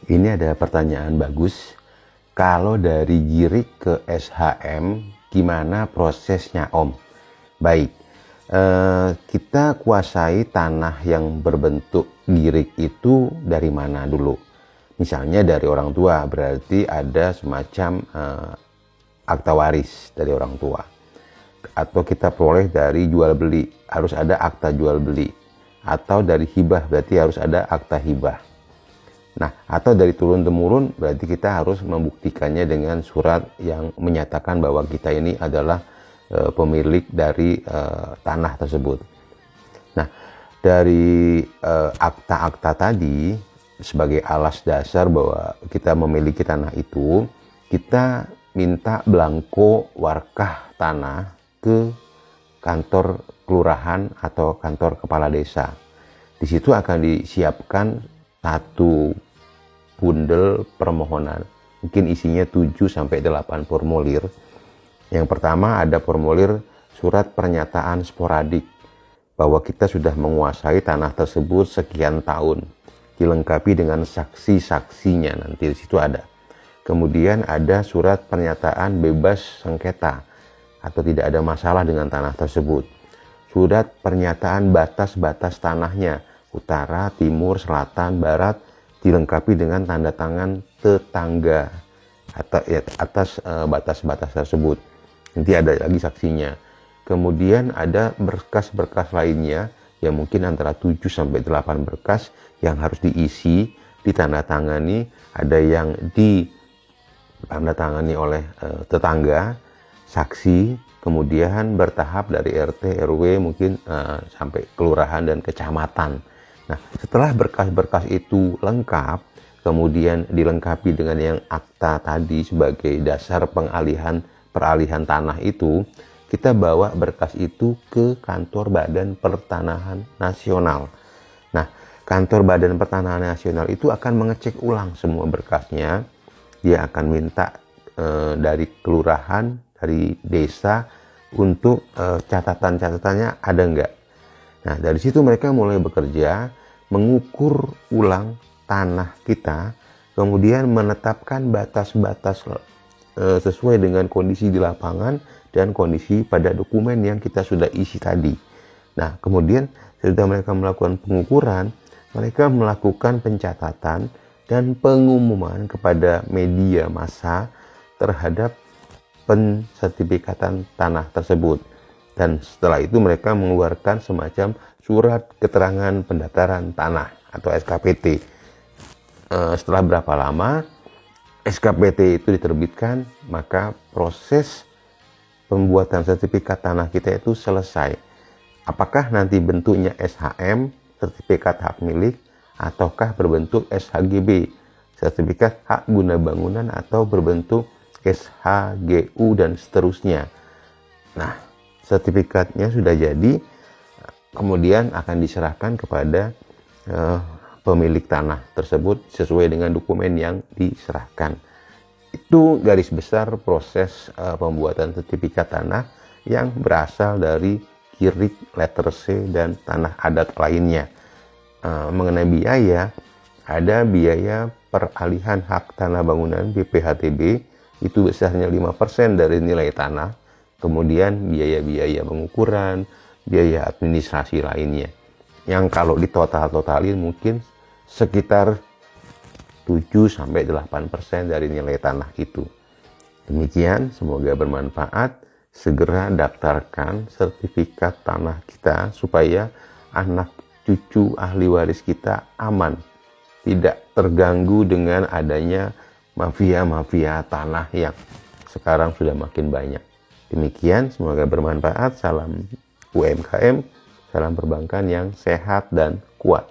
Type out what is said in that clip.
Ini ada pertanyaan bagus. Kalau dari Girik ke SHM, gimana prosesnya Om? Baik, kita kuasai tanah yang berbentuk Girik itu dari mana dulu? Misalnya dari orang tua, berarti ada semacam akta waris dari orang tua. Atau kita peroleh dari jual beli, harus ada akta jual beli. Atau dari hibah, berarti harus ada akta hibah. Nah, atau dari turun-temurun, berarti kita harus membuktikannya dengan surat yang menyatakan bahwa kita ini adalah pemilik dari tanah tersebut. Nah, dari akta-akta tadi, sebagai alas dasar bahwa kita memiliki tanah itu, kita minta belangko warkah tanah ke kantor kelurahan atau kantor kepala desa. Di situ akan disiapkan satu bundel permohonan, mungkin isinya 7-8 formulir. Yang pertama ada formulir surat pernyataan sporadik bahwa kita sudah menguasai tanah tersebut sekian tahun, dilengkapi dengan saksi-saksinya, nanti di situ ada. Kemudian ada surat pernyataan bebas sengketa atau tidak ada masalah dengan tanah tersebut. Surat pernyataan batas-batas tanahnya, utara, timur, selatan, barat, dilengkapi dengan tanda tangan tetangga atas batas-batas tersebut. Nanti ada lagi saksinya. Kemudian ada berkas-berkas lainnya yang mungkin antara 7-8 berkas yang harus diisi, ditandatangani. Ada yang ditandatangani oleh tetangga, saksi, kemudian bertahap dari RT, RW, mungkin sampai kelurahan dan kecamatan. Nah, setelah berkas-berkas itu lengkap, kemudian dilengkapi dengan yang akta tadi sebagai dasar peralihan tanah itu, kita bawa berkas itu ke kantor Badan Pertanahan Nasional. Nah, kantor Badan Pertanahan Nasional itu akan mengecek ulang semua berkasnya. Dia akan minta dari kelurahan, dari desa untuk catatan-catatannya ada enggak. Nah, dari situ mereka mulai bekerja, mengukur ulang tanah kita, kemudian menetapkan batas-batas sesuai dengan kondisi di lapangan dan kondisi pada dokumen yang kita sudah isi tadi. Nah, kemudian setelah mereka melakukan pengukuran, mereka melakukan pencatatan dan pengumuman kepada media massa terhadap pensertifikatan tanah tersebut. Dan setelah itu mereka mengeluarkan semacam surat keterangan pendaftaran tanah atau SKPT. Setelah berapa lama SKPT itu diterbitkan, maka proses pembuatan sertifikat tanah kita itu selesai. Apakah nanti bentuknya SHM, sertifikat hak milik, ataukah berbentuk SHGB, sertifikat hak guna bangunan, atau berbentuk SHGU dan seterusnya. Nah, sertifikatnya sudah jadi, kemudian akan diserahkan kepada pemilik tanah tersebut sesuai dengan dokumen yang diserahkan. Itu garis besar proses pembuatan sertifikat tanah yang berasal dari Girik, letter C, dan tanah adat lainnya. Mengenai biaya, ada biaya peralihan hak tanah bangunan BPHTB, itu besarnya 5% dari nilai tanah. Kemudian biaya-biaya pengukuran, biaya administrasi lainnya, yang kalau ditotal-totalin mungkin sekitar 7-8% dari nilai tanah itu. Demikian, semoga bermanfaat. Segera daftarkan sertifikat tanah kita supaya anak cucu ahli waris kita aman, tidak terganggu dengan adanya mafia-mafia tanah yang sekarang sudah makin banyak. Demikian, semoga bermanfaat. Salam UMKM, salam perbankan yang sehat dan kuat.